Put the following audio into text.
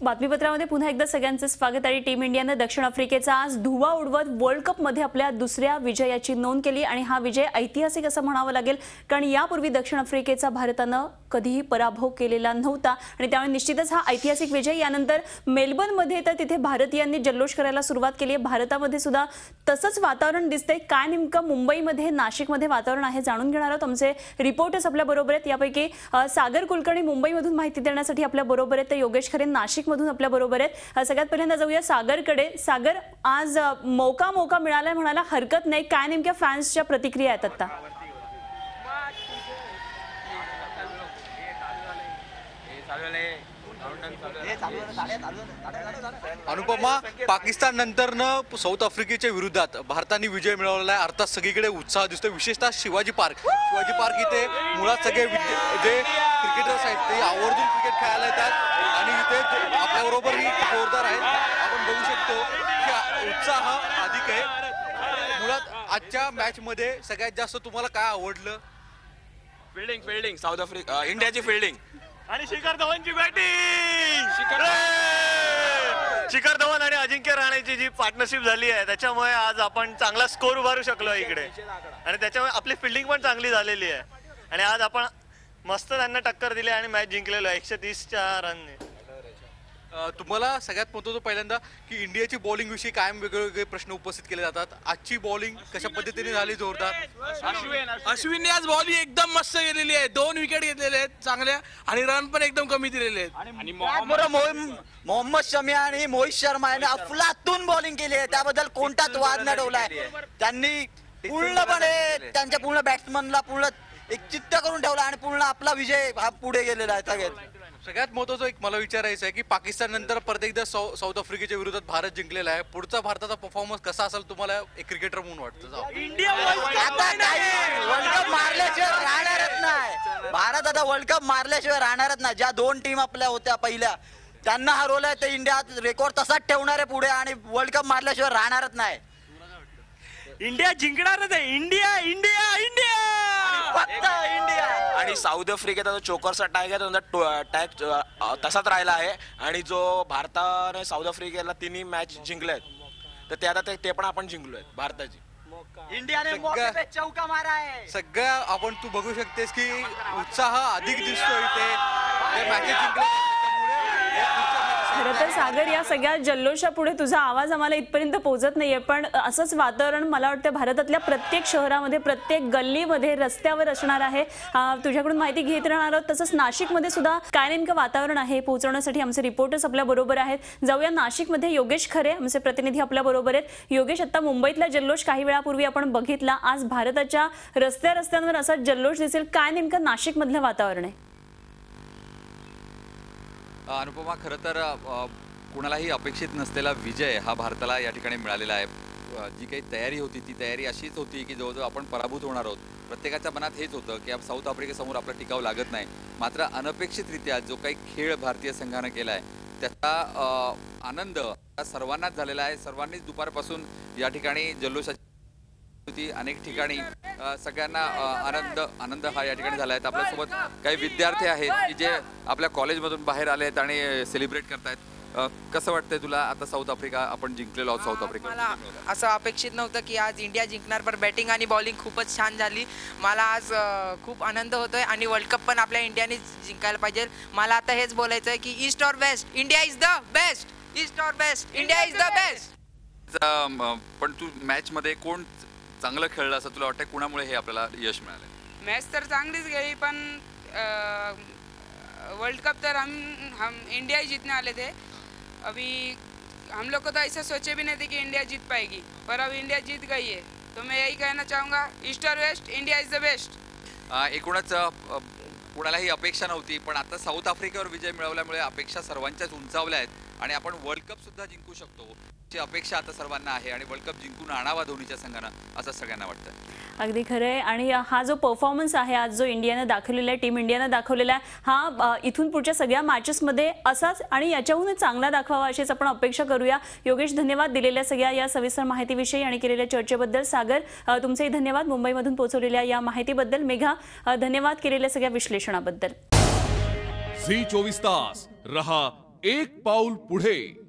बातमीपत्रामध्ये पुन्हा एकदा सगळ्यांचं स्वागत आहे। टीम इंडियानं दक्षिण आफ्रिकेचा आज धुव्वा उडवत वर्ल्ड कप मध्ये आपल्या दुसऱ्या विजयाची नोंद केली आणि हा विजय ऐतिहासिक असं म्हणावं लागेल, कारण यापूर्वी दक्षिण आफ्रिकेचा भारतानं कधीही पराभव केलेला नव्हता आणि त्यामुळे निश्चितच हा ऐतिहासिक विजय। यानंतर मेलबर्नमध्ये तर तिथे भारतीयांनी जल्लोष करायला सुरुवात केली आहे। भारतामध्ये सुद्धा तसंच वातावरण दिसतंय। काय नेमकं मुंबईमध्ये नाशिकमध्ये वातावरण आहे जाणून घेणार आहोत। आमचे रिपोर्टर्स आपल्या बरोबर आहेत। यापैकी सागर कुलकर्णी मुंबईमधून माहिती देण्यासाठी आपल्या बरोबर आहेत, तर योगेश खरे नाशिकमधून आपल्या बरोबर आहेत। सगळ्यात पहिल्यांदा जाऊया सागरकडे। सागर, आज मौका मिळाला म्हणायला हरकत नाही, काय नेमक्या फॅन्सच्या प्रतिक्रिया आहेत आता? अनुपमा, पाकिस्तान नंतरनं साऊथ आफ्रिकेच्या विरोधात भारताने विजय मिळवलेला आहे। अर्थात सगळीकडे उत्साह दिसतो, विशेषतः शिवाजी पार्क इथे मुळात सगळे जे क्रिकेटर्स आहेत ते आवर्जून क्रिकेट खेळायला येतात आणि इथे आपल्याबरोबरही जोरदार आहेत। आपण बघू शकतो की उत्साह अधिक आहे। मुळात आजच्या मॅच मध्ये सगळ्यात जास्त तुम्हाला काय आवडलं? फिल्डिंग साऊथ आफ्रिका इंडियाची फिल्डिंग आणि शिखर धवनची बॅटिंग। शिखर धवन आणि अजिंक्य राहण्याची जी पार्टनरशिप झाली आहे त्याच्यामुळे आज आपण चांगला स्कोर उभारू शकलो इकडे आणि त्याच्यामुळे आपली फिल्डिंग पण चांगली झालेली आहे आणि आज आपण मस्त त्यांना टक्कर दिली आणि मॅच जिंकलेलो 130च्या रनने। तुम्हाला सगळ्यात महत्त्वाचं पहिल्यांदा की इंडियाची बॉलिंग विषयी कायम वेगवेगळे प्रश्न उपस्थित केले जातात। आजची बॉलिंग कशा पद्धतीने झाली? जोरदार। अश्विनने आज बॉलिंग एकदम मस्त केलेली आहे, 2 विकेट घेतलेले आहेत चांगल्या आणि रन पण एकदम कमी दिलेले आहेत। आणि मोहम्मद शमी आणि मोहित शर्मा यांनी अफलातून बॉलिंग केली आहे, त्याबद्दल कोणताच वाद न ठेवलाय। त्यांनी पूर्णपणे त्यांच्या पूर्ण बॅट्समनला पूर्ण एक चित्त करून ठेवला आणि पूर्ण आपला विजय हा पुढे गेलेला आहे। सगळ्यात महत्त्वाचं एक मला विचारायचं आहे की पाकिस्तान नंतर परत एकदा साऊथ आफ्रिकेच्या विरोधात भारत जिंकलेला आहे। पुढचा भारताचा परफॉर्मन्स कसा असेल तुम्हाला एक क्रिकेटर म्हणून वाटतं? इंडिया वर्ल्ड कप मारल्याशिवाय राहणारच नाही। भारत आता वर्ल्ड कप मारल्याशिवाय राहणारच नाही। ज्या 2 टीम आपल्या होत्या पहिल्या त्यांना हरवलंय, ते इंडिया रेकॉर्ड तसाच ठेवणार आहे पुढे आणि वर्ल्ड कप मारल्याशिवाय राहणारच नाही। इंडिया जिंकणारच आहे। इंडिया इंडिया इंडिया फक्त इंडिया। आणि साऊथ आफ्रिकेचा जो चोकरचा टॅग आहे तो टॅग तसाच राहिला आहे आणि जो भारताने साऊथ आफ्रिकेला 3 मॅच जिंकल्यात तर ते आता ते पण आपण जिंकलोय भारताची। इंडियाने मौके पे चौका मारा आहे। सगळ्या आपण तू बघू शकतेस की उत्साह अधिक दिसतो इथे मॅचेस जिंकले। खरं तर सागर, या सगळ्या जल्लोषापुढे तुझा आवाज आम्हाला इथपर्यंत पोहोचत नाहीये, पण असंच वातावरण मला वाटतं भारतातल्या प्रत्येक शहरामध्ये प्रत्येक गल्लीमध्ये रस्त्यावर असणार आहे। तुझ्याकडून माहिती घेत राहणार आहोत। तसंच नाशिकमध्ये सुद्धा काय नेमकं वातावरण आहे पोहोचवण्यासाठी आमचे रिपोर्टर्स आपल्या बरोबर आहेत। जाऊया नाशिकमध्ये, योगेश खरे आमचे प्रतिनिधी आपल्या बरोबर आहेत। योगेश, आता मुंबईतला जल्लोष काही वेळापूर्वी आपण बघितला, आज भारताच्या रस्त्यांवर असा जल्लोष दिसेल, काय नेमकं नाशिकमधलं वातावरण आहे? अनुपमा, खरं तर कुणालाही अपेक्षित नसलेला विजय हा भारताला या ठिकाणी मिळालेला आहे। जी काही तयारी होती ती तयारी अशीच होती की जवळजवळ आपण पराभूत होणार आहोत। प्रत्येकाच्या मनात हेच होतं की साऊथ आफ्रिकेसमोर आपला टिकाव लागत नाही। मात्र अनपेक्षितरित्या जो काही खेळ भारतीय संघानं केला आहे त्याचा आनंद सर्वांनाच झालेला आहे। सर्वांनीच दुपारपासून या ठिकाणी जल्लोषाची होती, अनेक ठिकाणी सगळ्यांना आनंद हा या ठिकाणी झाला आहे। आपल्यासोबत काही विद्यार्थी आहेत की जे आपल्या कॉलेजमधून बाहेर आले आहेत आणि सेलिब्रेट करतायत। कसं वाटतंय तुला? आता साऊथ आफ्रिका आपण जिंकलेलो आहोत। साऊथ आफ्रिका मला असं अपेक्षित नव्हतं की आज इंडिया जिंकणार, पण बॅटिंग आणि बॉलिंग खूपच छान झाली। मला आज खूप आनंद होतोय आणि वर्ल्ड कप पण आपल्या इंडियाने जिंकायला पाहिजे। मला आता हेच बोलायचं आहे की ईस्ट और west, India is the best. East और west, India is the best. पण तू मॅच मध्ये कोण चांगलं खेळलं असं तुला वाटतं? कुणामुळे हे आपल्याला यश मिळालं? मैच तर चांगलीच गेली, पण वर्ल्ड कप तर हम इंडिया ही जीतने वाले थे। अभी हम लोग को तो ऐसा सोचे भी नहीं थे कि इंडिया जीत पाएगी, पर अब इंडिया जीत गई है। तो मैं यही कहना चाहूँगा, ईस्ट और west, India is the best. एकूणच कुणालाही अपेक्षा नव्हती, पण आता साऊथ आफ्रिकेवर विजय मिळवल्यामुळे अपेक्षा सर्वांच्याच उंचावल्या आहेत आणि आपण वर्ल्ड कप सुद्धा जिंकू शकतो ची अपेक्षा आता सर्वांना आहे आणि वर्ल्ड कप जिंकून आणावा धोनीच्या संघानं असं सगळ्यांना वाटतं। अगदी खरं आहे। आणि हा जो परफॉर्मन्स आहे आज जो इंडियानं दाखवलेला आहे, टीम इंडियानं दाखवलेला आहे, हा इथून पुढच्या सगळ्या मॅचेसमध्ये असाच आणि याच्याहूनच चांगला दाखवावा अशीच आपण अपेक्षा करूया। योगेश, धन्यवाद दिलेल्या सगळ्या या सविस्तर माहितीविषयी आणि केलेल्या चर्चेबद्दल। सागर, तुमचेही धन्यवाद मुंबईमधून पोहोचवलेल्या या माहितीबद्दल। मेघा, धन्यवाद केलेल्या सगळ्या विश्लेषणाबद्दल। झी 24 तास रहा एक पाऊल पुढे.